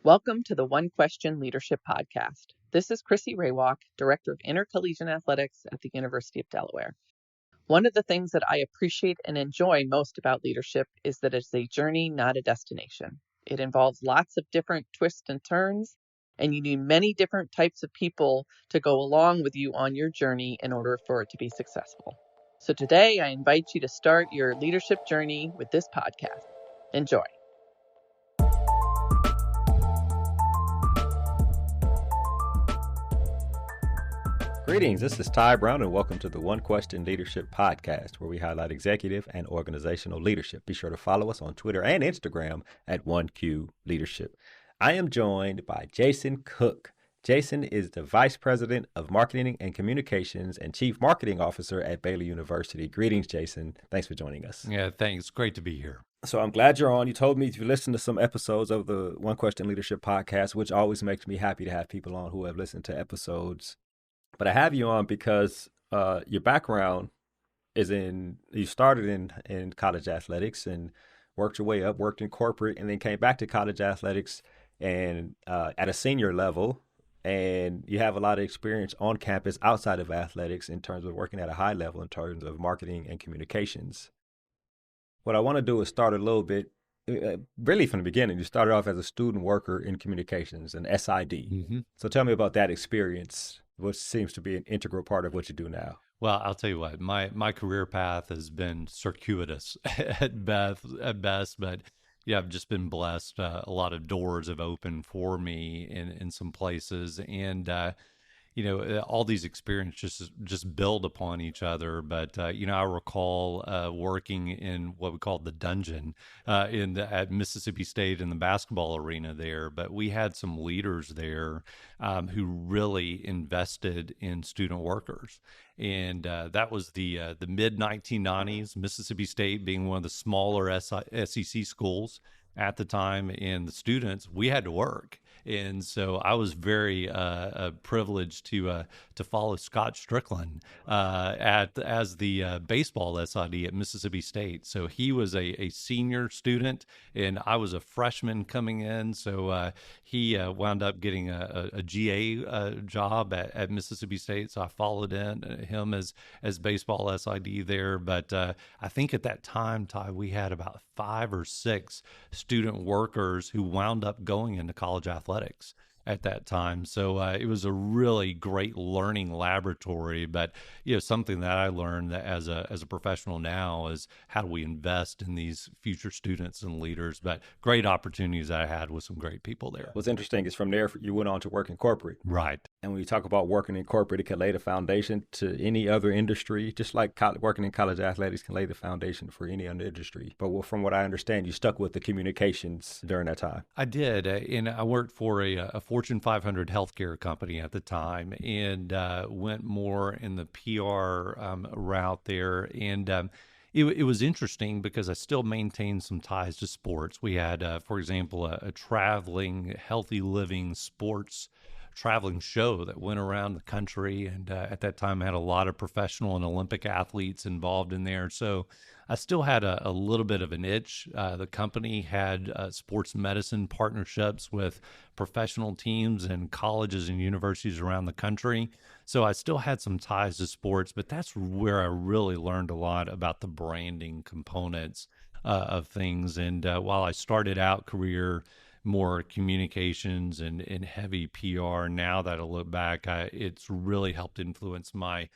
Welcome to the One Question Leadership Podcast. This is Chrissy Raywalk, Director of Intercollegiate Athletics at the University of Delaware. One of the things that I appreciate and enjoy most about leadership is that it's a journey, not a destination. It involves lots of different twists and turns, and you need many different types of people to go along with you on your journey in order for it to be successful. So today, I invite you to start your leadership journey with this podcast. Enjoy. Greetings, this is Ty Brown, and welcome to the One Question Leadership Podcast, where we highlight executive and organizational leadership. Be sure to follow us on Twitter and Instagram at 1Q Leadership. I am joined by Jason Cook. Jason is the Vice President of Marketing and Communications and Chief Marketing Officer at Baylor University. Greetings, Jason. Thanks for joining us. Yeah, thanks. Great to be here. So I'm glad you're on. You told me you listened to some episodes of the One Question Leadership Podcast, which always makes me happy to have people on who have listened to episodes. But I have you on because your background is you started in college athletics and worked your way up, worked in corporate, and then came back to college athletics and at a senior level. And you have a lot of experience on campus outside of athletics in terms of working at a high level in terms of marketing and communications. What I want to do is start a little bit, really from the beginning. You started off as a student worker in communications, an SID. Mm-hmm. So tell me about that experience, which seems to be an integral part of what you do now. Well, I'll tell you what, my career path has been circuitous at best, but yeah, I've just been blessed. A lot of doors have opened for me in some places, and all these experiences just build upon each other. But I recall working in what we call the dungeon at Mississippi State in the basketball arena there. But we had some leaders there who really invested in student workers, and that was the mid 1990s. Mississippi State being one of the smaller SEC schools at the time, and the students, we had to work. And so I was very privileged to follow Scott Strickland as the baseball SID at Mississippi State. So he was a senior student, and I was a freshman coming in. So he wound up getting a GA job at Mississippi State. So I followed him as baseball SID there. But I think at that time, Ty, we had about 5 or 6 student workers who wound up going into college athletics at that time. So it was a really great learning laboratory. But something that I learned that as a professional now is how do we invest in these future students and leaders. But great opportunities that I had with some great people there. What's interesting is from there you went on to work in corporate, right? And when you talk about working in corporate, it can lay the foundation to any other industry, just like working in college athletics can lay the foundation for any other industry. But from what I understand, you stuck with the communications during that time. I did, and I worked for a Fortune 500 healthcare company at the time, and went more in the PR route there. And it was interesting because I still maintained some ties to sports. We had, for example, a traveling, healthy living sports traveling show that went around the country. And at that time, I had a lot of professional and Olympic athletes involved in there. So I still had a little bit of an itch. The company had sports medicine partnerships with professional teams and colleges and universities around the country. So I still had some ties to sports, but that's where I really learned a lot about the branding components of things. And while I started out career more communications and heavy PR, now that I look back, it's really helped influence my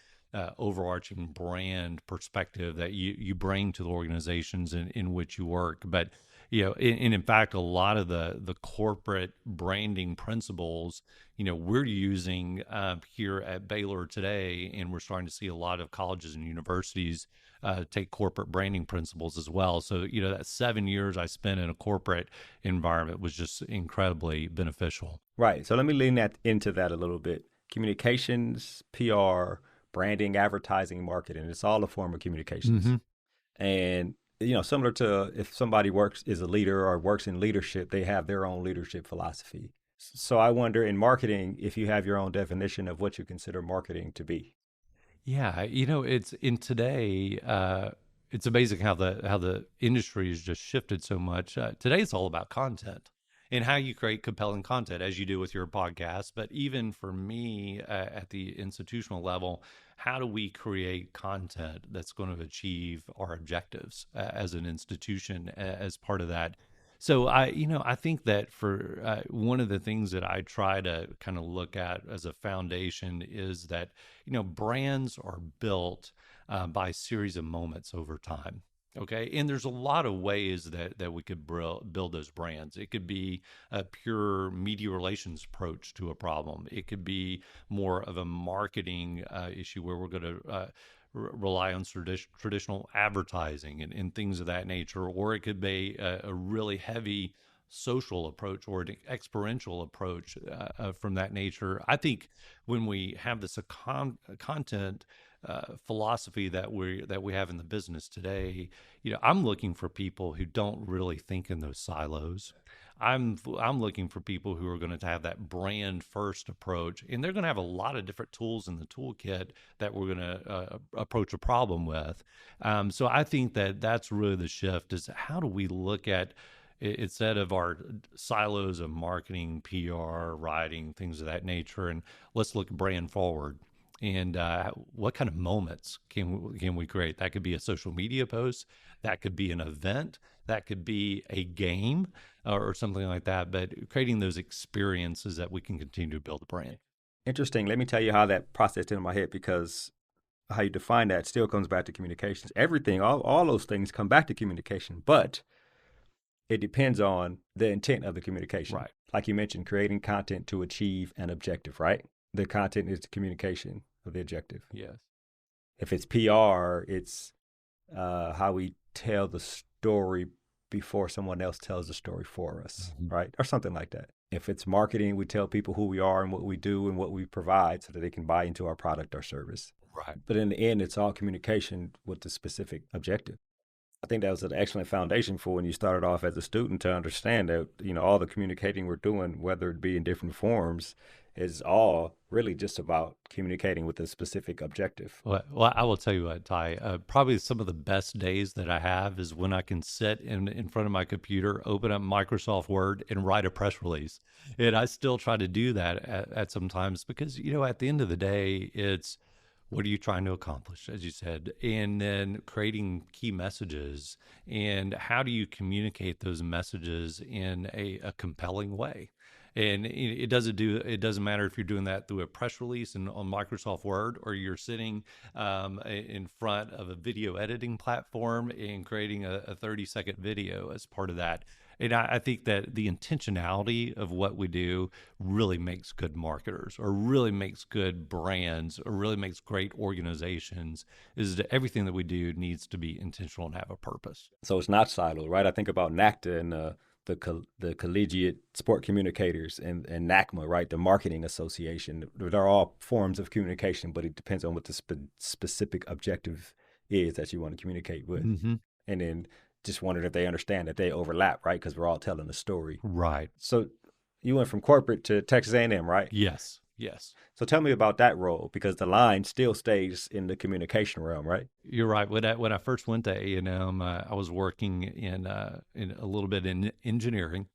overarching brand perspective that you bring to the organizations in which you work. But in fact, a lot of the corporate branding principles, we're using here at Baylor today, and we're starting to see a lot of colleges and universities take corporate branding principles as well. So, that 7 years I spent in a corporate environment was just incredibly beneficial. Right. So let me lean into that a little bit. Communications, PR, branding, advertising, marketing, it's all a form of communications. Mm-hmm. And, similar to if somebody is a leader or works in leadership, they have their own leadership philosophy. So I wonder in marketing, if you have your own definition of what you consider marketing to be. Yeah, it's in today. It's amazing how the industry has just shifted so much. Today, it's all about content. and how you create compelling content as you do with your podcast. But even for me at the institutional level, how do we create content that's going to achieve our objectives as an institution as part of that? So I think that for one of the things that I try to kind of look at as a foundation is that, brands are built by a series of moments over time. Okay. And there's a lot of ways that we could build those brands. It could be a pure media relations approach to a problem. It could be more of a marketing issue where we're going to rely on traditional advertising and things of that nature, or it could be a really heavy social approach or an experiential approach from that nature. I think when we have this content philosophy that we have in the business today, I'm looking for people who don't really think in those silos. I'm looking for people who are going to have that brand first approach, and they're going to have a lot of different tools in the toolkit that we're going to approach a problem with. So I think that that's really the shift: is how do we look at instead of our silos of marketing, PR, writing, things of that nature, and let's look brand forward. And what kind of moments can we create? That could be a social media post, that could be an event, that could be a game, or something like that. But creating those experiences that we can continue to build a brand. Interesting. Let me tell you how that processed in my head, because how you define that still comes back to communications. Everything, all those things come back to communication, but it depends on the intent of the communication. Right. Like you mentioned, creating content to achieve an objective, right? The content is the communication of the objective. Yes. If it's PR, it's how we tell the story before someone else tells the story for us, right? Or something like that. If it's marketing, we tell people who we are and what we do and what we provide so that they can buy into our product or service. Right. But in the end, it's all communication with the specific objective. I think that was an excellent foundation for when you started off as a student to understand that, all the communicating we're doing, whether it be in different forms, is all really just about communicating with a specific objective. Well, I will tell you what, Ty, probably some of the best days that I have is when I can sit in front of my computer, open up Microsoft Word, and write a press release. And I still try to do that at some times because, at the end of the day, it's what are you trying to accomplish, as you said, and then creating key messages, and how do you communicate those messages in a compelling way? And it doesn't matter if you're doing that through a press release and on Microsoft Word, or you're sitting in front of a video editing platform and creating a 30-second video as part of that. And I think that the intentionality of what we do really makes good marketers, or really makes good brands, or really makes great organizations, is that everything that we do needs to be intentional and have a purpose. So it's not siloed, right? I think about NACTA and the collegiate sport communicators and NACMA, right? The marketing association. They're all forms of communication, but it depends on what the specific objective is that you want to communicate with. Mm-hmm. And then just wondered if they understand that they overlap, right? Because we're all telling a story. Right. So you went from corporate to Texas A&M, right? Yes. Yes. So tell me about that role, because the line still stays in the communication realm, right? You're right. When I first went to A&M, I was working in a little bit in engineering,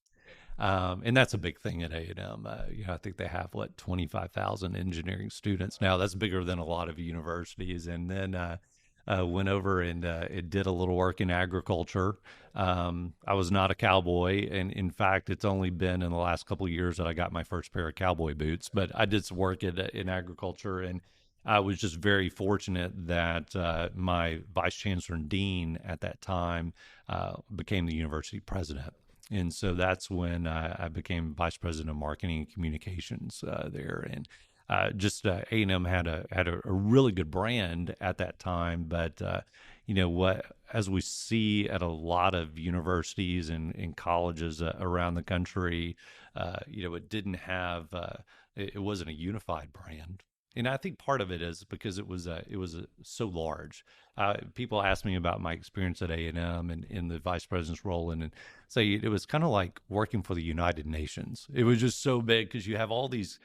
and that's a big thing at A&M. I think they have 25,000 engineering students now. That's bigger than a lot of universities. And then went over and did a little work in agriculture. I was not a cowboy, and in fact, it's only been in the last couple of years that I got my first pair of cowboy boots. But I did some work in agriculture, and I was just very fortunate that my vice chancellor and dean at that time became the university president. And so that's when I became vice president of marketing and communications there. And A&M had a really good brand at that time, but as we see at a lot of universities and colleges around the country, it didn't have it wasn't a unified brand. And I think part of it is because it was so large. People ask me about my experience at A&M and in the vice president's role, and say it was kind of like working for the United Nations. It was just so big because you have all these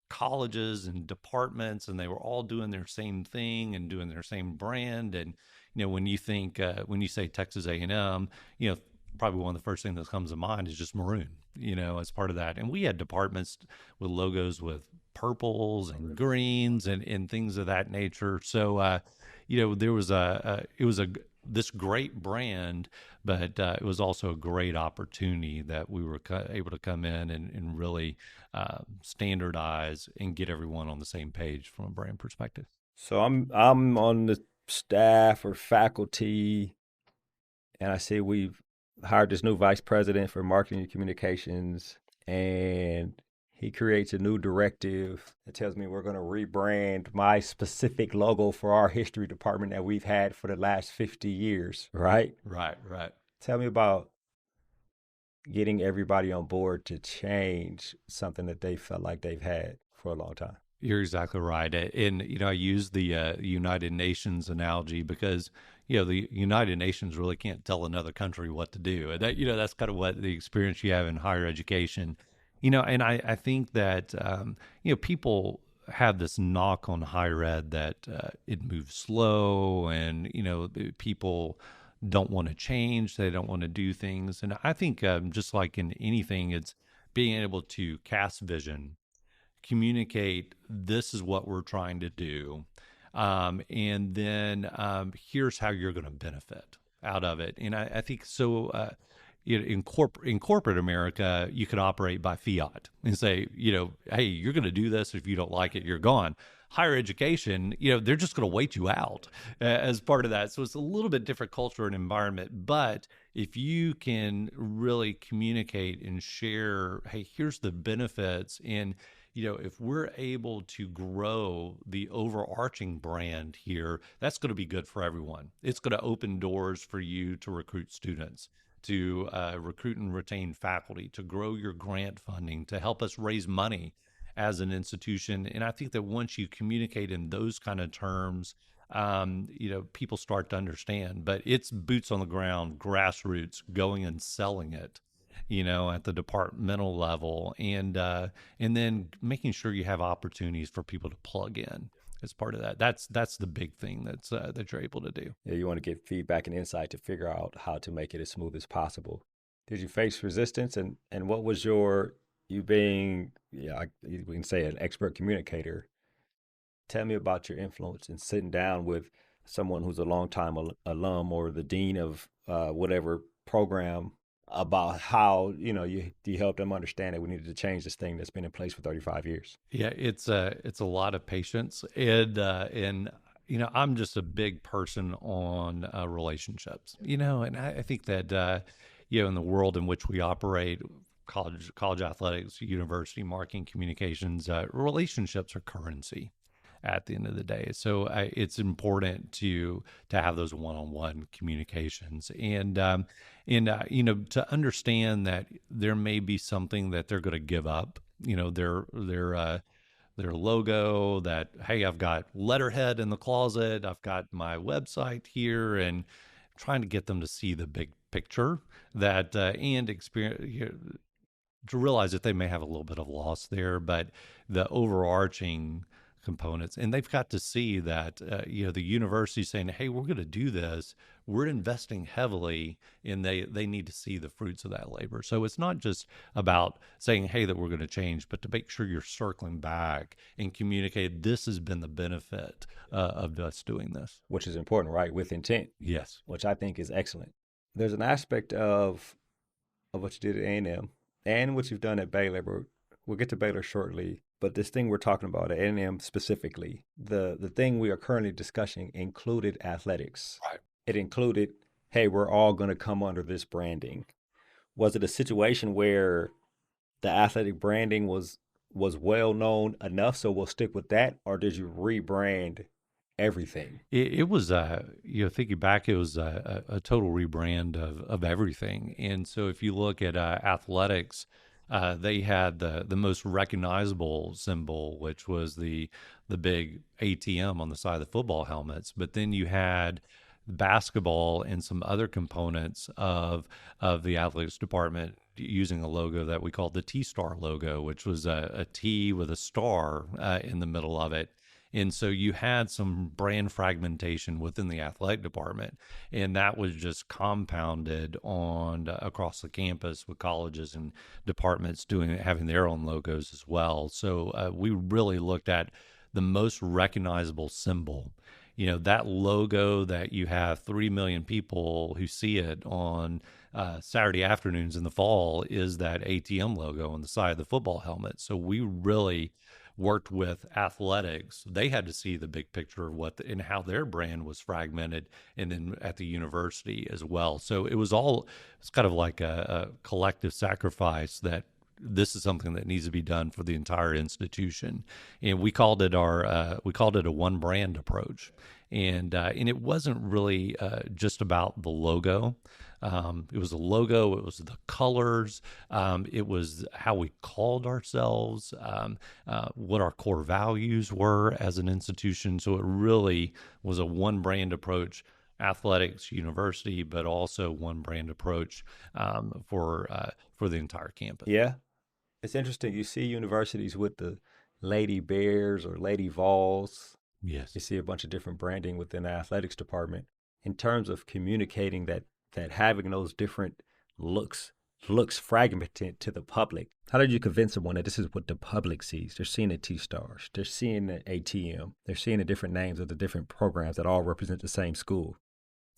colleges and departments, and they were all doing their same thing and doing their same brand. And when you say Texas A&M, probably one of the first things that comes to mind is just maroon, as part of that. And we had departments with logos with purples and greens and things of that nature. So, there was it was this great brand, but it was also a great opportunity that we were able to come in and really standardize and get everyone on the same page from a brand perspective. So I'm on the staff or faculty, and I see we've hired this new vice president for marketing and communications, and he creates a new directive that tells me we're going to rebrand my specific logo for our history department that we've had for the last 50 years, right? Right, right. Tell me about getting everybody on board to change something that they felt like they've had for a long time. You're exactly right. And, I use the United Nations analogy because, the United Nations really can't tell another country what to do. And that's kind of what the experience you have in higher education. And I think that, people have this knock on higher ed that it moves slow and, people don't want to change. They don't want to do things. And I think just like in anything, it's being able to cast vision, communicate this is what we're trying to do, and then here's how you're going to benefit out of it. And I think so. In corporate America, you can operate by fiat and say, hey, you're going to do this. If you don't like it, you're gone. Higher education, they're just going to wait you out as part of that. So it's a little bit different culture and environment. But if you can really communicate and share, hey, here's the benefits, and if we're able to grow the overarching brand here, that's going to be good for everyone. It's going to open doors for you to recruit students, to recruit and retain faculty, to grow your grant funding, to help us raise money as an institution. And I think that once you communicate in those kind of terms, people start to understand. But it's boots on the ground, grassroots, going and selling it, at the departmental level, and then making sure you have opportunities for people to plug in as part of that. That's the big thing that you're able to do. Yeah, you want to get feedback and insight to figure out how to make it as smooth as possible. Did you face resistance, and what was you being, we can say an expert communicator? Tell me about your influence in sitting down with someone who's a longtime alum or the dean of whatever program about how you helped them understand that we needed to change this thing that's been in place for 35 years. Yeah, it's a lot of patience, and I'm just a big person on relationships, and I think that in the world in which we operate, college athletics, university marketing, communications, relationships are currency at the end of the day. So it's important to have those one-on-one communications, and to understand that there may be something that they're going to give up. Their logo. That, hey, I've got letterhead in the closet. I've got my website here, and trying to get them to see the big picture that and experience. To realize that they may have a little bit of loss there, but the overarching components, and they've got to see that the university saying, hey, we're going to do this, we're investing heavily, and they need to see the fruits of that labor. So it's not just about saying, hey, that we're going to change, but to make sure you're circling back and communicate this has been the benefit of us doing this, which is important, right? With intent. Yes. Which I think is excellent. There's an aspect of what you did at A&M and what you've done at Baylor, but we'll get to Baylor shortly. But this thing we're talking about at A&M specifically, the thing we are currently discussing included athletics. Right. It included, hey, we're all going to come under this branding. Was it a situation where the athletic branding was well known enough, so we'll stick with that, or did you rebrand everything? It was, thinking back, it was a total rebrand of everything. And so if you look at athletics, they had the most recognizable symbol, which was the big ATM on the side of the football helmets. But then you had basketball and some other components of the athletics department using a logo that we called the T-Star logo, which was a T with a star in the middle of it. And so you had some brand fragmentation within the athletic department, and that was just compounded on across the campus with colleges and departments having their own logos as well. So we really looked at the most recognizable symbol. That logo that you have 3 million people who see it on Saturday afternoons in the fall is that ATM logo on the side of the football helmet. So we really worked with athletics. They had to see the big picture of and how their brand was fragmented, and then at the university as well. So it's kind of like a collective sacrifice that this is something that needs to be done for the entire institution. And we called it a one brand approach. And it wasn't really just about the logo. It was the logo, it was the colors, it was how we called ourselves, what our core values were as an institution. So it really was a one brand approach, athletics, university, but also one brand approach for the entire campus. Yeah. It's interesting. You see universities with the Lady Bears or Lady Vols. Yes. You see a bunch of different branding within the athletics department in terms of communicating that having those different looks fragmented to the public. How did you convince someone that this is what the public sees? They're seeing the T-Stars. They're seeing the ATM. They're seeing the different names of the different programs that all represent the same school.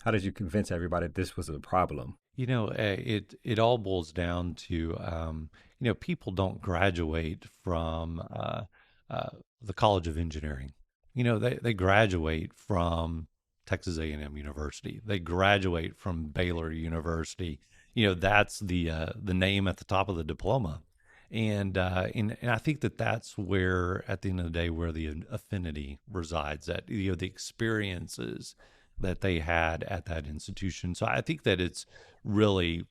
How did you convince everybody that this was a problem? It all boils down to people don't graduate from the College of Engineering. They graduate from Texas A&M University. They graduate from Baylor University. That's the name at the top of the diploma. And I think that's where, at the end of the day, where the affinity resides, at the experiences that they had at that institution. So I think that it's really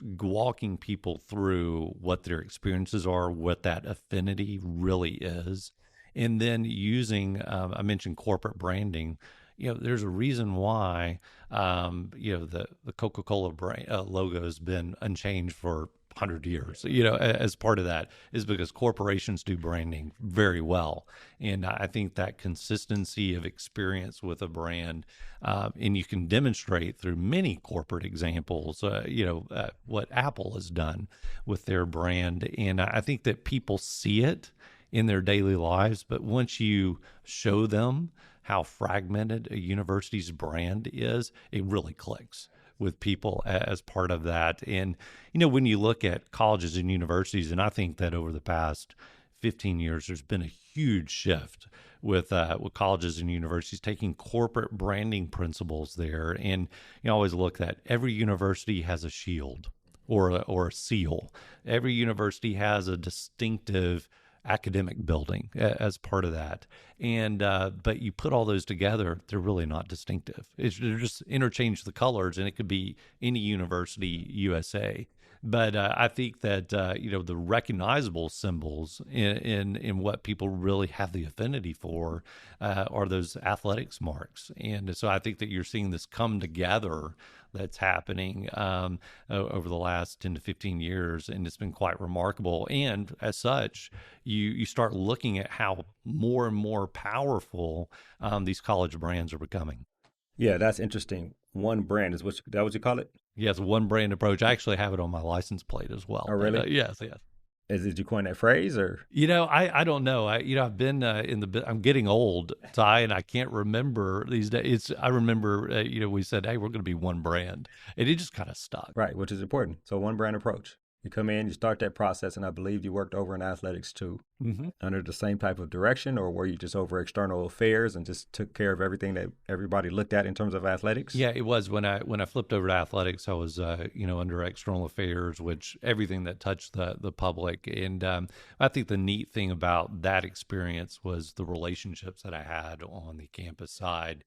walking people through what their experiences are, what that affinity really is, and then using, I mentioned corporate branding. There's a reason why, the Coca-Cola brand, logo has been unchanged for 100 years. As part of that is because corporations do branding very well. And I think that consistency of experience with a brand, and you can demonstrate through many corporate examples, what Apple has done with their brand. And I think that people see it in their daily lives, but once you show them how fragmented a university's brand is, it really clicks with people as part of that. And, when you look at colleges and universities, and I think that over the past 15 years, there's been a huge shift with colleges and universities taking corporate branding principles there. And you always look at every university has a shield or a seal. Every university has a distinctive academic building as part of that. And but you put all those together, they're really not distinctive. They're just interchange the colors, and it could be any university USA. But I think that the recognizable symbols in what people really have the affinity for are those athletics marks. And so I think that you're seeing this come together that's happening over the last 10 to 15 years, and it's been quite remarkable. And as such, you start looking at how more and more powerful these college brands are becoming. Yeah, that's interesting. One brand is what you call it? Yes, one brand approach. I actually have it on my license plate as well. Oh, really? Yes. Did you coin that phrase, or? I don't know. I've been I'm getting old, Tai, and I can't remember these days. I remember, we said, hey, we're going to be one brand, and it just kind of stuck. Right, which is important. So one brand approach. You come in, you start that process, and I believe you worked over in athletics too, under the same type of direction, or were you just over external affairs and just took care of everything that everybody looked at in terms of athletics? Yeah, it was when I flipped over to athletics. I was under external affairs, which everything that touched the public. And I think the neat thing about that experience was the relationships that I had on the campus side.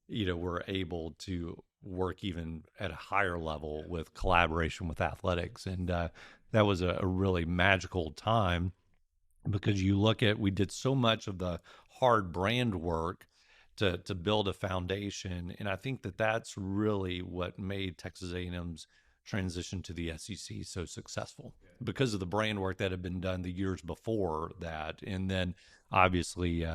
Were able to work even at a higher level with collaboration with athletics. And that was a really magical time, because we did so much of the hard brand work to build a foundation. And I think that that's really what made Texas A&M's transition to the SEC so successful because of the brand work that had been done the years before that. And then obviously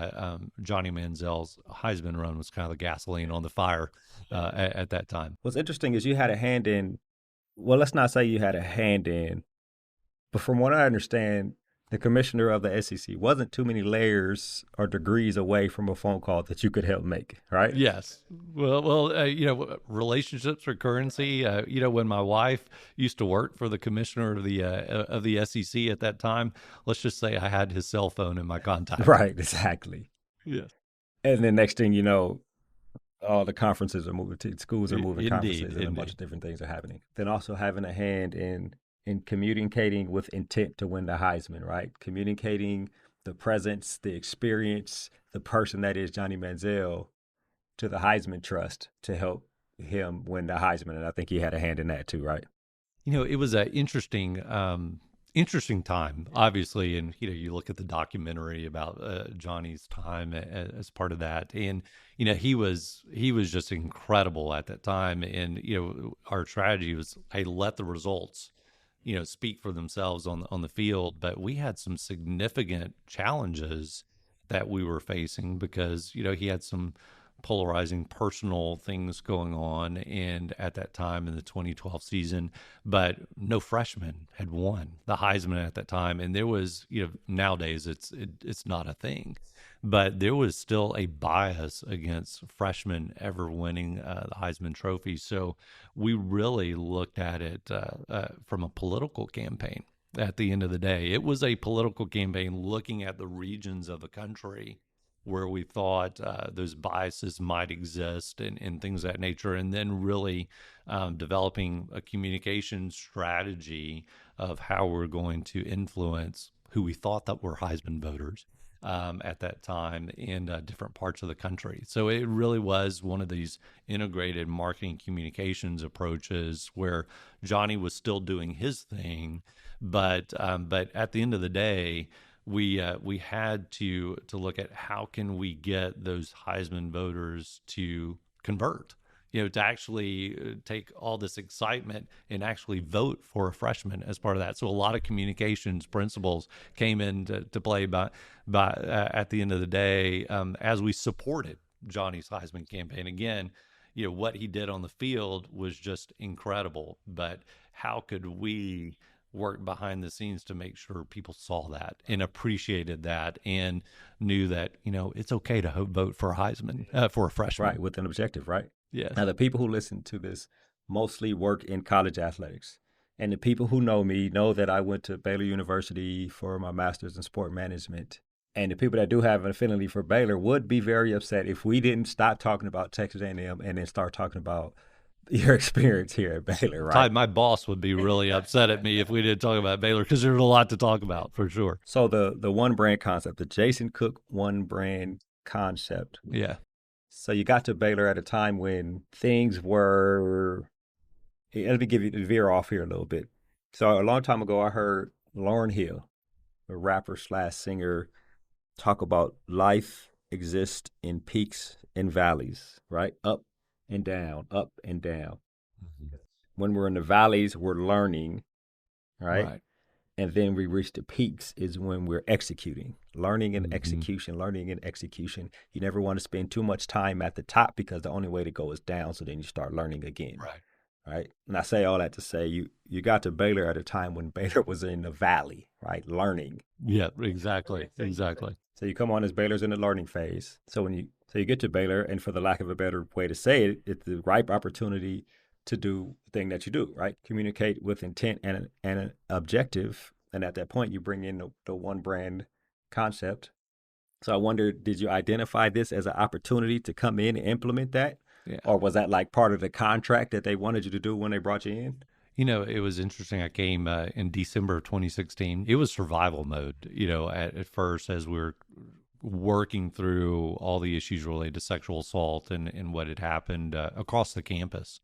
Johnny Manziel's Heisman run was kind of the gasoline on the fire at that time. What's interesting is you had a hand in, well, let's not say you had a hand in, but from what I understand, the commissioner of the SEC wasn't too many layers or degrees away from a phone call that you could help make, right? Yes. Well, relationships are currency. When my wife used to work for the commissioner of the SEC at that time, let's just say I had his cell phone in my contact. Right, exactly. Yes. And then next thing you know, all the conferences are moving to schools are moving conferences, and a bunch of different things are happening. Then also having a hand in communicating with intent to win the Heisman, right? Communicating the presence, the experience, the person that is Johnny Manziel to the Heisman Trust to help him win the Heisman. And I think he had a hand in that too, right? It was an interesting time, obviously. And, you look at the documentary about Johnny's time as part of that. And, he was just incredible at that time. And, our strategy was, hey, let the results speak for themselves on the field. But we had some significant challenges that we were facing because, he had some polarizing personal things going on and at that time in the 2012 season, but no freshman had won the Heisman at that time. And there was, nowadays it's not a thing, but there was still a bias against freshmen ever winning the Heisman Trophy. So we really looked at it from a political campaign. At the end of the day, it was a political campaign looking at the regions of the country where we thought those biases might exist and things of that nature, and then really developing a communication strategy of how we're going to influence who we thought that were Heisman voters at that time in different parts of the country. So it really was one of these integrated marketing communications approaches where Johnny was still doing his thing, but at the end of the day, we had to look at how can we get those Heisman voters to convert, to actually take all this excitement and actually vote for a freshman as part of that. So a lot of communications principles came into play by at the end of the day as we supported Johnny's Heisman campaign. Again, what he did on the field was just incredible, but how could we work behind the scenes to make sure people saw that and appreciated that and knew that, it's okay to vote for a Heisman, for a freshman. Right, with an objective, right? Yeah. Now, the people who listen to this mostly work in college athletics. And the people who know me know that I went to Baylor University for my master's in sport management. And the people that do have an affinity for Baylor would be very upset if we didn't stop talking about Texas A&M and then start talking about your experience here at Baylor, right? Todd, my boss would be really upset at me if we didn't talk about Baylor because there's a lot to talk about for sure. So the one brand concept, the Jason Cook one brand concept. Yeah. So you got to Baylor at a time when things were, let me give you the veer off here a little bit. So a long time ago, I heard Lauryn Hill, a rapper / singer, talk about life exists in peaks and valleys, right? Up and down, up and down. Mm-hmm. When we're in the valleys, we're learning, right? And then we reach the peaks is when we're executing, learning and execution, learning and execution. You never want to spend too much time at the top because the only way to go is down. So then you start learning again. Right. And I say all that to say you got to Baylor at a time when Baylor was in the valley, right? Learning. Yeah, exactly. So you come on as Baylor's in the learning phase. So you get to Baylor, and for the lack of a better way to say it, it's the ripe opportunity to do the thing that you do, right? Communicate with intent and an objective. And at that point, you bring in the one brand concept. So I wonder, did you identify this as an opportunity to come in and implement that? Yeah. Or was that like part of the contract that they wanted you to do when they brought you in? It was interesting. I came in December of 2016. It was survival mode, at first as we were working through all the issues related to sexual assault and what had happened across the campus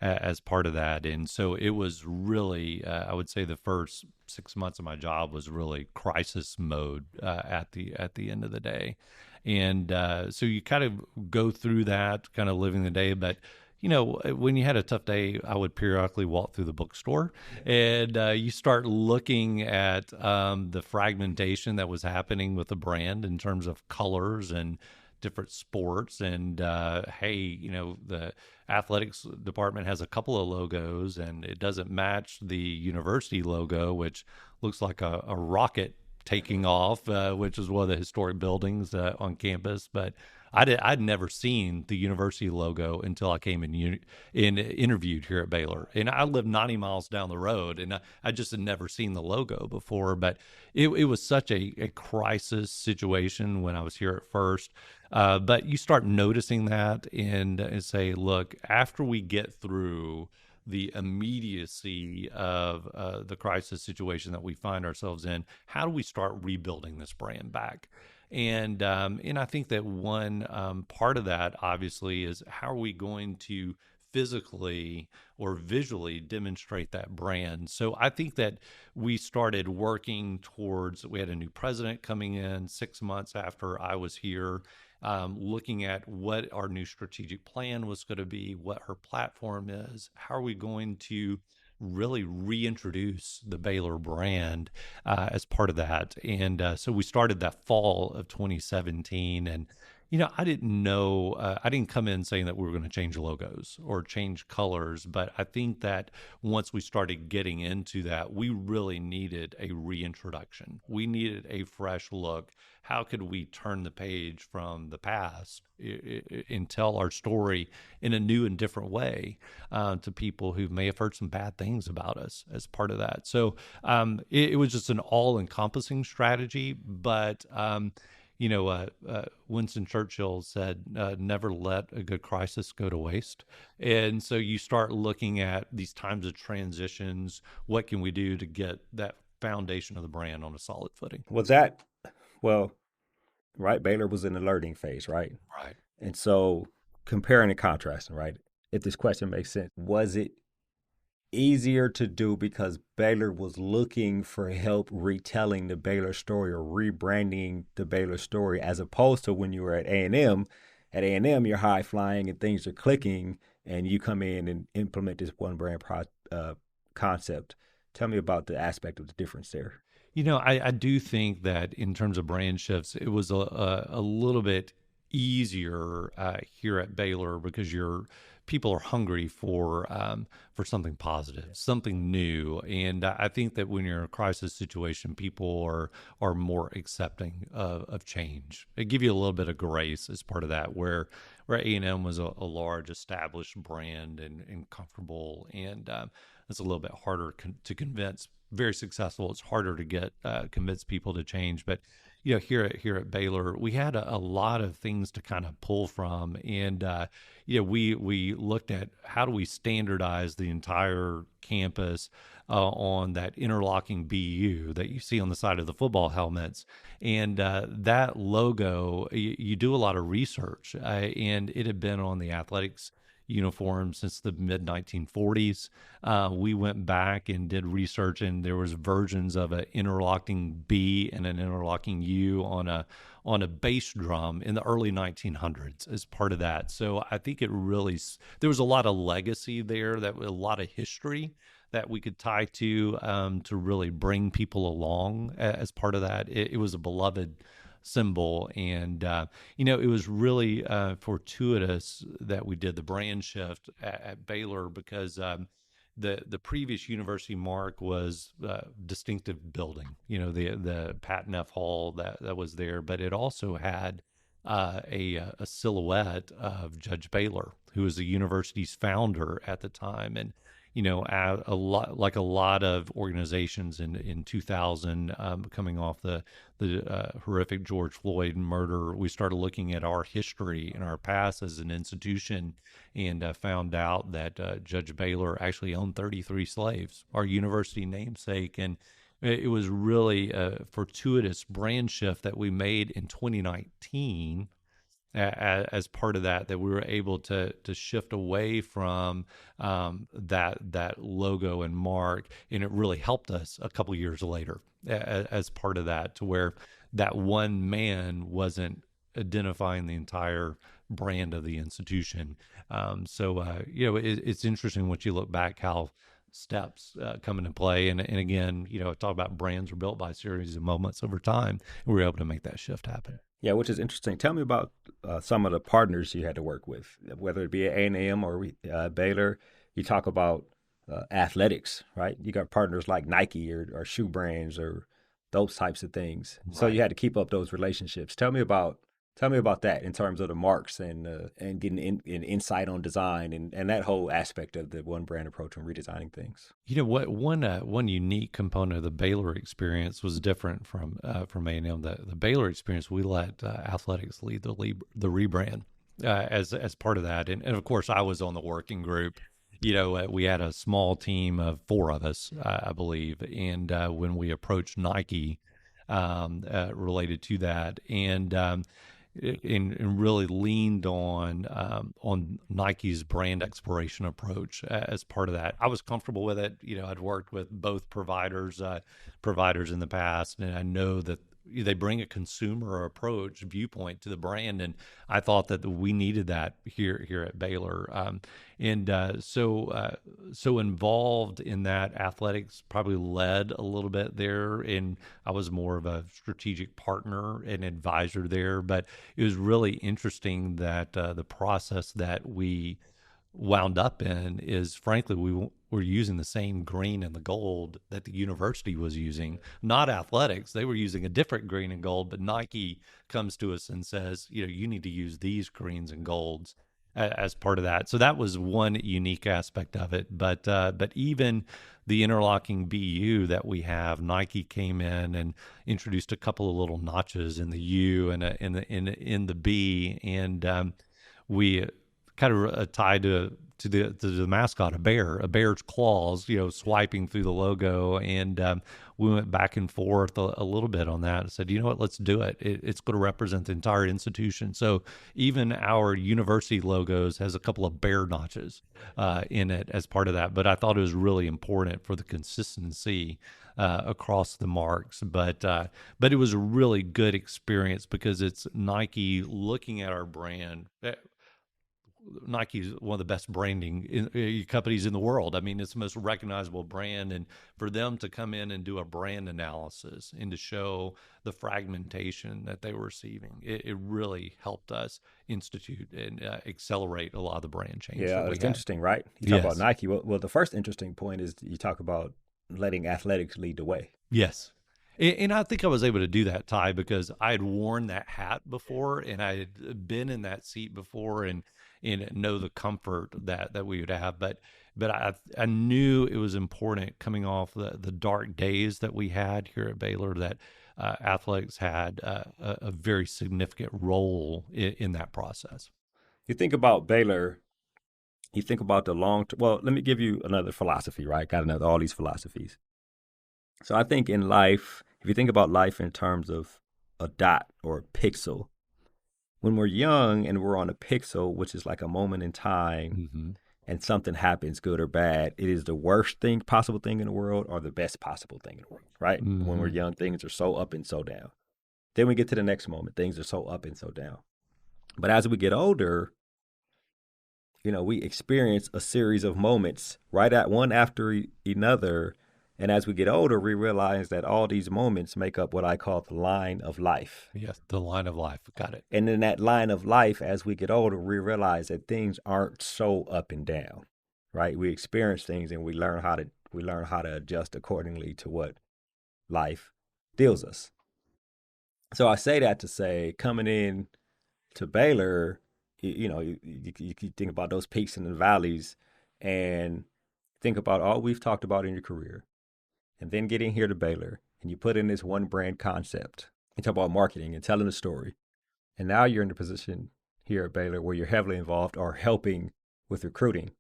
as part of that. And so it was really, I would say the first 6 months of my job was really crisis mode at the end of the day. And so you kind of go through that, kind of living the day, but when you had a tough day, I would periodically walk through the bookstore, and you start looking at the fragmentation that was happening with the brand in terms of colors and different sports. And hey, the athletics department has a couple of logos, and it doesn't match the university logo, which looks like a rocket taking off, which is one of the historic buildings on campus. But I'd never seen the university logo until I came in interviewed here at Baylor, and I live 90 miles down the road, and I just had never seen the logo before. But it was such a crisis situation when I was here at first. But you start noticing that and say, look, after we get through the immediacy of the crisis situation that we find ourselves in, how do we start rebuilding this brand back? And I think that one part of that obviously is how are we going to physically or visually demonstrate that brand. So I think that we started working towards, we had a new president coming in 6 months after I was here, looking at what our new strategic plan was going to be, what her platform is, how are we going to really reintroduce the Baylor brand as part of that. And so we started that fall of 2017. And, I didn't know, I didn't come in saying that we were going to change logos or change colors. But I think that once we started getting into that, we really needed a reintroduction. We needed a fresh look. How could we turn the page from the past and tell our story in a new and different way to people who may have heard some bad things about us as part of that? So it was just an all-encompassing strategy. But Winston Churchill said, never let a good crisis go to waste. And so you start looking at these times of transitions. What can we do to get that foundation of the brand on a solid footing? Right, Baylor was in the learning phase, right? Right. And so comparing and contrasting, right? If this question makes sense, was it easier to do because Baylor was looking for help retelling the Baylor story or rebranding the Baylor story, as opposed to when you were at A&M? At A&M, you're high flying and things are clicking, and you come in and implement this one brand concept. Tell me about the aspect of the difference there. I do think that in terms of brand shifts, it was a little bit easier here at Baylor because people are hungry for something positive, something new. And I think that when you're in a crisis situation, people are more accepting of change. They give you a little bit of grace as part of that, where A&M was a large established brand and comfortable, and it's a little bit harder to convince. Very successful. It's harder to get convince people to change. But here at Baylor, we had a lot of things to kind of pull from, and we looked at how do we standardize the entire campus on that interlocking BU that you see on the side of the football helmets, and that logo. You do a lot of research, and it had been on the athletics uniform since the mid 1940s. We went back and did research, and there was versions of an interlocking B and an interlocking U on a bass drum in the early 1900s as part of that. So I think there was a lot of legacy there, a lot of history that we could tie to really bring people along as part of that. It was a beloved symbol, and it was really fortuitous that we did the brand shift at Baylor, because the previous university mark was distinctive building, the Patton F. Hall that was there, but it also had a silhouette of Judge Baylor, who was the university's founder at the time. And a lot of organizations in 2000, coming off the horrific George Floyd murder, we started looking at our history and our past as an institution, and found out that Judge Baylor actually owned 33 slaves, our university namesake. And it was really a fortuitous brand shift that we made in 2019 as part of that we were able to shift away from that logo and mark, and it really helped us a couple years later as part of that, to where that one man wasn't identifying the entire brand of the institution. It's interesting once you look back how steps come into play. And again, talk about brands are built by a series of moments over time. And we were able to make that shift happen. Yeah, which is interesting. Tell me about some of the partners you had to work with, whether it be at A&M or Baylor. You talk about athletics, right? You got partners like Nike or shoe brands or those types of things. Right. So you had to keep up those relationships. Tell me about that in terms of the marks and getting an insight on design and that whole aspect of the one brand approach and redesigning things. You know what? One unique component of the Baylor experience was different from A&M. The Baylor experience, we let athletics lead the rebrand as part of that, and of course I was on the working group. We had a small team of 4 of us, I believe, and when we approached Nike related to that, and really leaned on Nike's brand exploration approach as part of that. I was comfortable with it. I'd worked with both providers in the past, and I know that they bring a consumer approach viewpoint to the brand, and I thought that we needed that here at Baylor. So involved in that, athletics probably led a little bit there, and I was more of a strategic partner and advisor there. But it was really interesting that the process that we wound up in is, frankly, we were using the same green and the gold that the university was using, not athletics. They were using a different green and gold, but Nike comes to us and says, you need to use these greens and golds as part of that. So that was one unique aspect of it. But even the interlocking BU that we have, Nike came in and introduced a couple of little notches in the U and in the B, and we kind of tied to the mascot, a bear's claws, swiping through the logo. And we went back and forth a little bit on that. I said, you know what, let's do it. It's going to represent the entire institution. So even our university logos has a couple of bear notches in it as part of that. But I thought it was really important for the consistency across the marks. But it was a really good experience because it's Nike looking at our brand. Nike is one of the best branding companies in the world. I mean, it's the most recognizable brand. And for them to come in and do a brand analysis and to show the fragmentation that they were receiving, it really helped us institute and accelerate a lot of the brand change. Yeah, it's interesting, right? You talk about Nike. Well, the first interesting point is you talk about letting athletics lead the way. Yes. And I think I was able to do that, Tai, because I had worn that hat before and I had been in that seat before and know the comfort that we would have. But I knew it was important coming off the dark days that we had here at Baylor that athletics had a very significant role in that process. You think about Baylor, you think about the long term. Well, let me give you another philosophy, right? Got all these philosophies. So I think in life, if you think about life in terms of a dot or a pixel, when we're young and we're on a pixel, which is like a moment in time, and something happens, good or bad, it is the worst possible thing in the world or the best possible thing in the world, right? When we're young, things are so up and so down. Then we get to the next moment, things are so up and so down. But as we get older, we experience a series of moments right at one after another. And as we get older, we realize that all these moments make up what I call the line of life. Yes, the line of life. Got it. And in that line of life, as we get older, we realize that things aren't so up and down, right? We experience things and we learn how to adjust accordingly to what life deals us. So I say that to say, coming in to Baylor, you think about those peaks and the valleys and think about all we've talked about in your career. And then getting here to Baylor, and you put in this one brand concept. You talk about marketing and telling a story. And now you're in a position here at Baylor where you're heavily involved or helping with recruiting.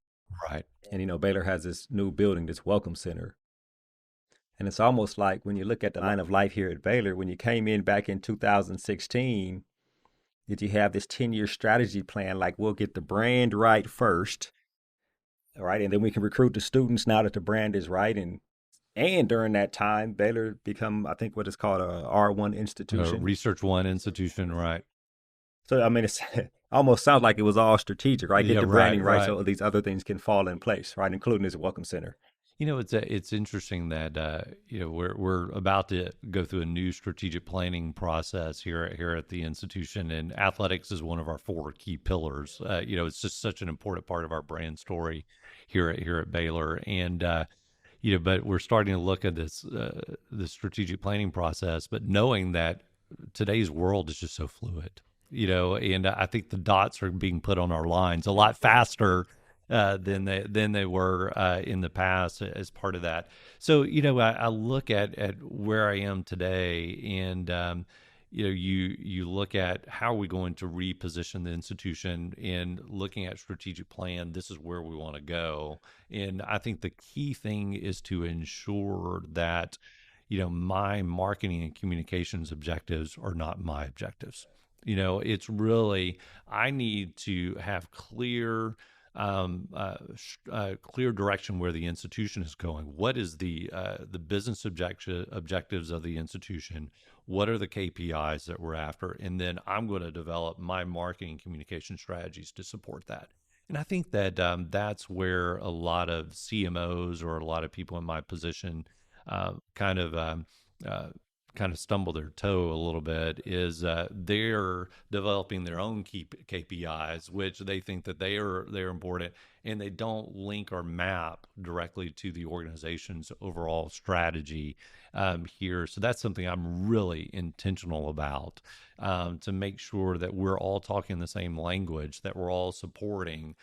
Right. And, Baylor has this new building, this welcome center. And it's almost like when you look at the line of life here at Baylor, when you came in back in 2016, did you have this 10-year strategy plan? Like, we'll get the brand right first, all right? And then we can recruit the students now that the brand is right. And during that time, Baylor become, I think, what is called a R1 institution. Research 1 institution, right. So, I mean, almost sounds like it was all strategic, right? Get Yeah, the right, branding right right. so these other things can fall in place, right? Including this welcome center. It's interesting that we're about to go through a new strategic planning process here at the institution, and athletics is one of our four key pillars. It's just such an important part of our brand story here at Baylor, and but we're starting to look at this strategic planning process, but knowing that today's world is just so fluid, and I think the dots are being put on our lines a lot faster than they were in the past as part of that. So I look at where I am today, and you look at how are we going to reposition the institution in looking at strategic plan. This is where we want to go, and I think the key thing is to ensure that my marketing and communications objectives are not my objectives. It's really, I need to have clear direction where the institution is going. What is the business objectives of the institution? What are the KPIs that we're after? And then I'm going to develop my marketing communication strategies to support that. And I think that that's where a lot of CMOs or a lot of people in my position uh, kind of um, uh, kind of stumble their toe a little bit is they're developing their own KPIs, which they think that they're important, and they don't link or map directly to the organization's overall strategy here. So that's something I'm really intentional about, to make sure that we're all talking the same language, that we're all supporting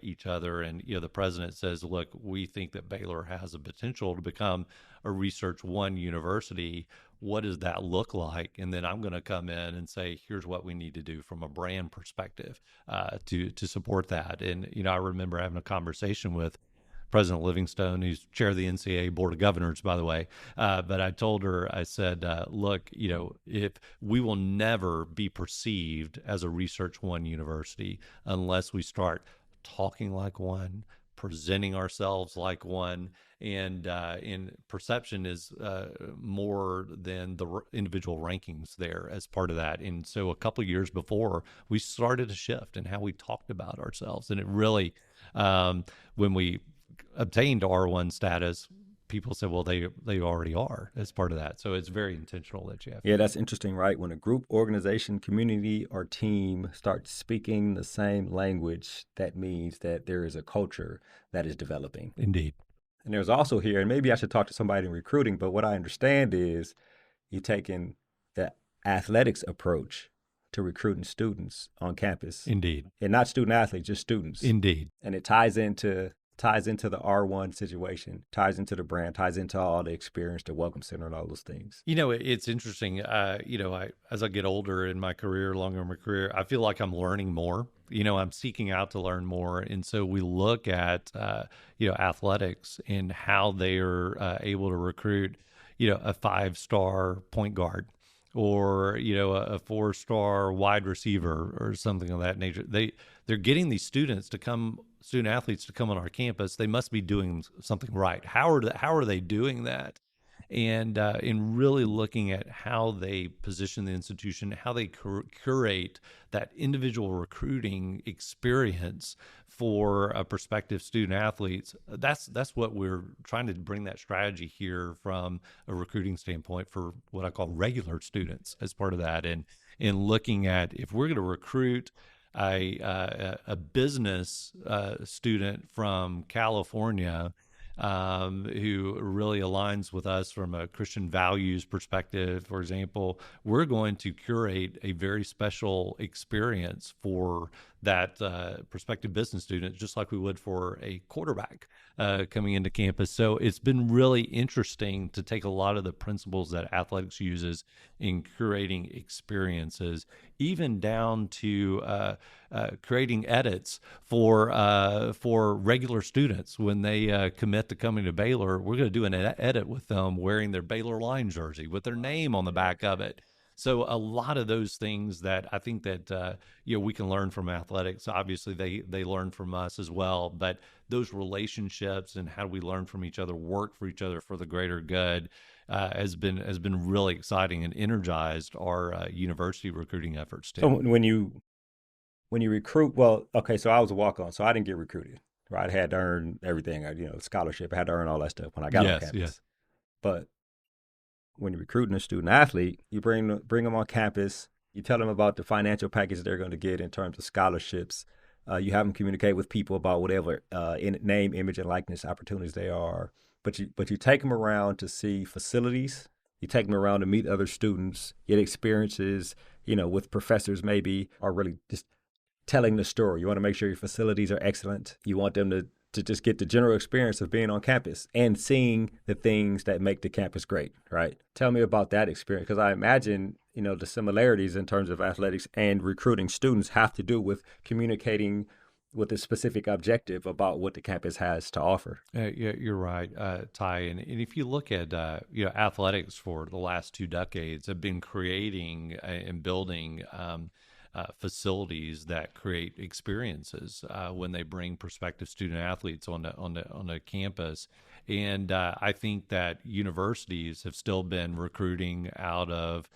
each other. And the president says, "Look, we think that Baylor has a potential to become a Research One university. What does that look like?" And then I'm going to come in and say, here's what we need to do from a brand perspective to support that. And I remember having a conversation with President Livingstone, who's chair of the NCAA Board of Governors, by the way. But I told her, I said, look, if we will never be perceived as a Research One university unless we start talking like one, presenting ourselves like one, and in perception is more than the individual rankings there as part of that. And so a couple of years before, we started a shift in how we talked about ourselves, and it really, when we obtained R1 status, people said, well, they already are as part of that. So it's very intentional that you have. Yeah, that's interesting, right? When a group, organization, community, or team starts speaking the same language, that means that there is a culture that is developing. Indeed. And there's also here, and maybe I should talk to somebody in recruiting, but what I understand is you're taking the athletics approach to recruiting students on campus. Indeed. And not student athletes, just students. Indeed. And it ties into the R1 situation, ties into the brand, ties into all the experience, the welcome center, and all those things. It's interesting. As I get older in my career, longer in my career, I feel like I'm learning more. I'm seeking out to learn more, and so we look at athletics and how they are able to recruit a 5-star point guard, or a 4-star wide receiver or something of that nature. They're getting these student athletes to come on our campus. They must be doing something right. How are they doing that? And in really looking at how they position the institution, how they curate that individual recruiting experience for prospective student athletes. That's what we're trying to bring, that strategy here from a recruiting standpoint for what I call regular students as part of that. And in looking at, if we're going to recruit a business student from California, who really aligns with us from a Christian values perspective, for example, we're going to curate a very special experience for that prospective business student, just like we would for a quarterback coming into campus. So it's been really interesting to take a lot of the principles that athletics uses in curating experiences, even down to creating edits for regular students when they commit to coming to Baylor. We're going to do an edit with them wearing their Baylor line jersey with their name on the back of it. So a lot of those things that I think that we can learn from athletics. Obviously, they learn from us as well. But those relationships and how we learn from each other, work for each other for the greater good, has been really exciting and energized our university recruiting efforts too. So when you when you recruit, well, okay, so I was a walk-on, so I didn't get recruited, right? I had to earn everything, scholarship. I had to earn all that stuff when I got on Yes, yes. campus. But when you're recruiting a student athlete, you bring them on campus. You tell them about the financial package they're going to get in terms of scholarships. You have them communicate with people about whatever name, image, and likeness opportunities they are. But you take them around to see facilities. You take them around to meet other students, get experiences, with professors maybe, or really just telling the story. You want to make sure your facilities are excellent. You want them to just get the general experience of being on campus and seeing the things that make the campus great, right? Tell me about that experience, because I imagine, the similarities in terms of athletics and recruiting students have to do with communicating with a specific objective about what the campus has to offer. Yeah, you're right, Ty. And if you look at athletics for the last 2 decades, have been creating and building facilities that create experiences when they bring prospective student athletes on the campus. And I think that universities have still been recruiting out of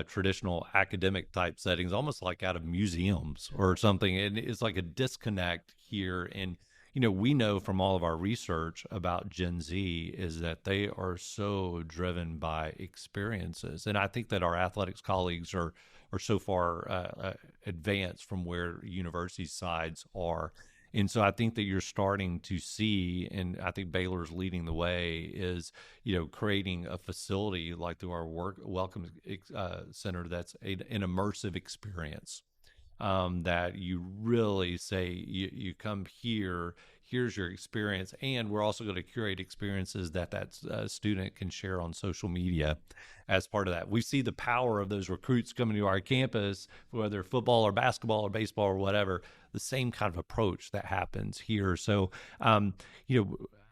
traditional academic type settings, almost like out of museums or something. And it's like a disconnect here. And we know from all of our research about Gen Z is that they are so driven by experiences. And I think that our athletics colleagues are so far advanced from where university sides are. And so I think that you're starting to see, and I think Baylor's leading the way, is creating a facility like through our Welcome Center that's an immersive experience. That you really say you come here, here's your experience, and we're also going to curate experiences that student can share on social media as part of that. We see the power of those recruits coming to our campus, whether football or basketball or baseball or whatever, the same kind of approach that happens here. So,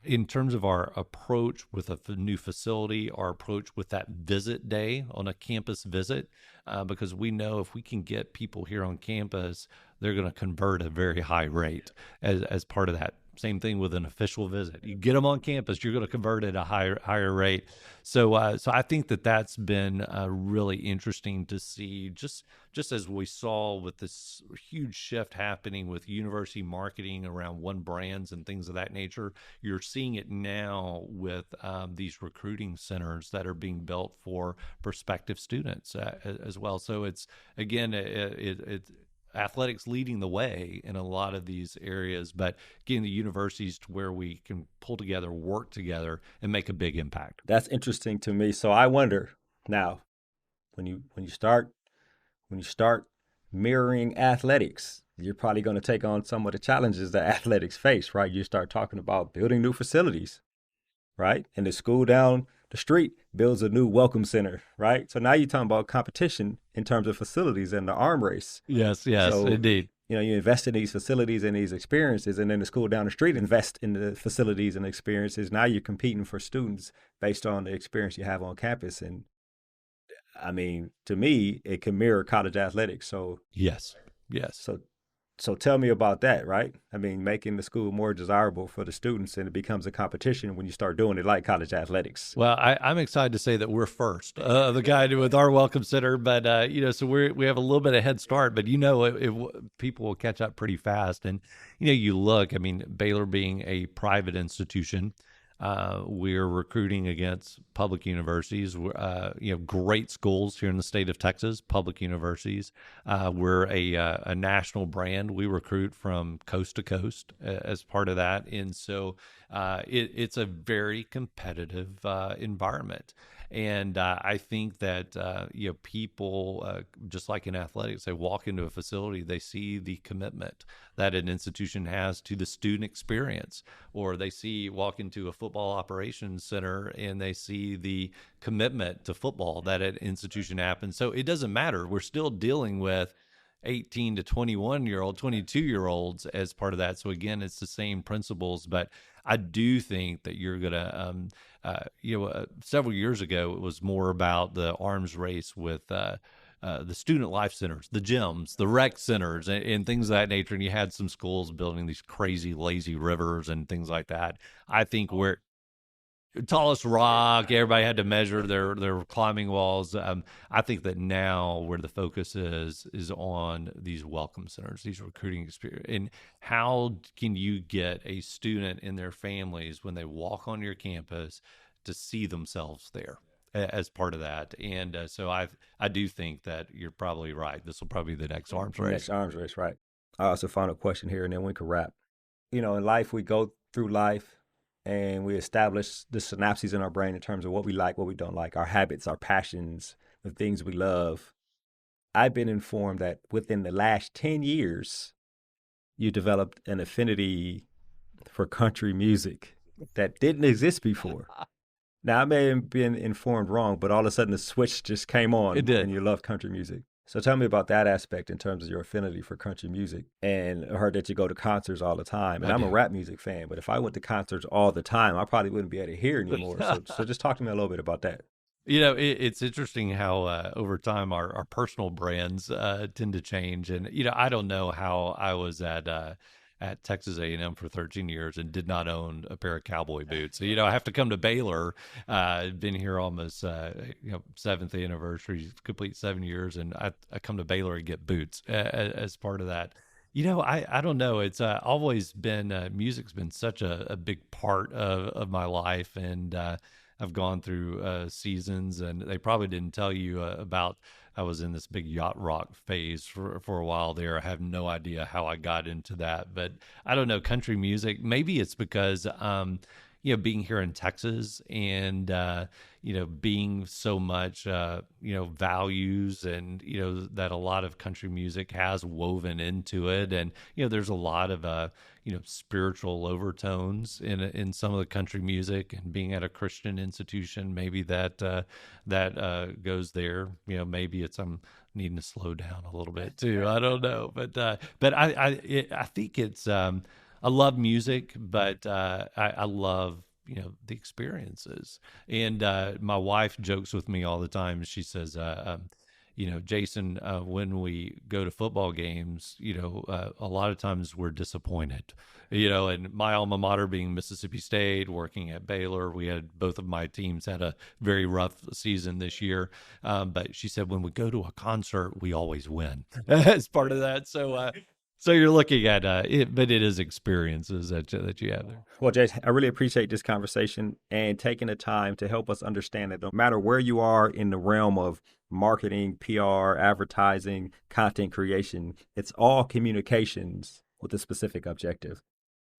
in terms of our approach with a new facility, our approach with that visit day on a campus visit, because we know if we can get people here on campus, they're going to convert at a very high rate as part of that. Same thing with an official visit. You get them on campus, you're going to convert at a higher rate. So I think that's been really interesting to see. Just as we saw with this huge shift happening with university marketing around one brands and things of that nature, you're seeing it now with these recruiting centers that are being built for prospective students as well. So it's again it's athletics leading the way in a lot of these areas, but getting the universities to where we can pull together, work together, and make a big impact. That's interesting to me. So I wonder now, when you start mirroring athletics, you're probably going to take on some of the challenges that athletics face, right? You start talking about building new facilities, right? And the school down the street builds a new welcome center, right? So now you're talking about competition in terms of facilities and the arm race. Yes, so, indeed. You invest in these facilities and these experiences, and then the school down the street invest in the facilities and experiences. Now you're competing for students based on the experience you have on campus. And I mean, to me, it can mirror college athletics. So yes. So tell me about that, right? I mean, making the school more desirable for the students, and it becomes a competition when you start doing it like college athletics. Well, I'm excited to say that we're first, the guy with our Welcome Center, but so we have a little bit of head start, but people will catch up pretty fast. And you look, I mean, Baylor being a private institution, we're recruiting against public universities. Great schools here in the state of Texas, public universities. We're a national brand. We recruit from coast to coast as part of that. And so it's a very competitive environment. And I think that people, just like in athletics, they walk into a facility, they see the commitment that an institution has to the student experience, or they walk into a football operations center and they see the commitment to football that an institution happens. So it doesn't matter. We're still dealing with 18 to 22-year-olds as part of that. So again, it's the same principles, but I do think that you're going to, several years ago, it was more about the arms race with the student life centers, the gyms, the rec centers, and things of that nature. And you had some schools building these crazy lazy rivers and things like that. I think tallest rock. Everybody had to measure their climbing walls. I think that now where the focus is on these welcome centers, these recruiting experience, and how can you get a student and their families when they walk on your campus to see themselves there as part of that. And so I do think that you're probably right. This will probably be the next arms race. Next arms race, right? So final question here, and then we can wrap. You know, in life, we go through life and we establish the synapses in our brain in terms of what we like, what we don't like, our habits, our passions, the things we love. I've been informed that within the last 10 years, you developed an affinity for country music that didn't exist before. Now, I may have been informed wrong, but all of a sudden the switch just came on. It did. And you love country music. So tell me about that aspect in terms of your affinity for country music. And I heard that you go to concerts all the time. And I'm a rap music fan, but if I went to concerts all the time, I probably wouldn't be able to hear anymore. So just talk to me a little bit about that. You know, it's interesting how over time our personal brands tend to change. And, you know, I don't know how I was at Texas A&M for 13 years and did not own a pair of cowboy boots. So, you know, I have to come to Baylor. Been here almost, seventh anniversary, complete 7 years. And I come to Baylor and get boots as part of that. You know, I don't know. It's always been, music's been such a big part of my life. And I've gone through seasons, and they probably didn't tell you about. I was in this big yacht rock phase for a while there. I have no idea how I got into that, but I don't know. Country music, maybe it's because being here in Texas and being so much values and that a lot of country music has woven into it, and there's a lot of spiritual overtones in some of the country music, and being at a Christian institution, maybe that goes there. Maybe it's I'm needing to slow down a little bit too. I don't know, but I think it's I love music, but I love the experiences. And my wife jokes with me all the time. She says, Jason, when we go to football games, a lot of times we're disappointed, and my alma mater being Mississippi State, working at Baylor, we had both of my teams had a very rough season this year. But she said, when we go to a concert, we always win as part of that. So you're looking at it, but it is experiences that you have there. Well, Jason, I really appreciate this conversation and taking the time to help us understand that no matter where you are in the realm of marketing, PR, advertising, content creation, it's all communications with a specific objective.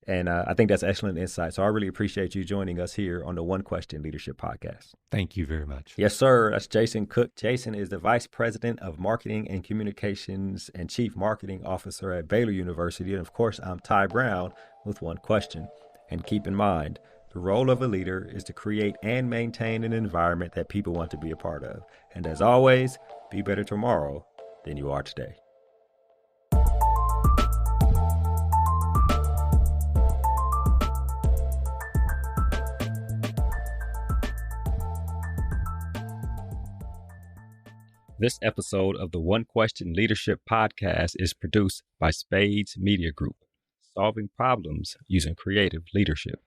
And I think that's excellent insight. So I really appreciate you joining us here on the One Question Leadership Podcast. Thank you very much. Yes, sir. That's Jason Cook. Jason is the Vice President of Marketing and Communications and Chief Marketing Officer at Baylor University. And of course, I'm Ty Brown with One Question. And keep in mind, the role of a leader is to create and maintain an environment that people want to be a part of. And as always, be better tomorrow than you are today. This episode of the One Question Leadership Podcast is produced by Spades Media Group, solving problems using creative leadership.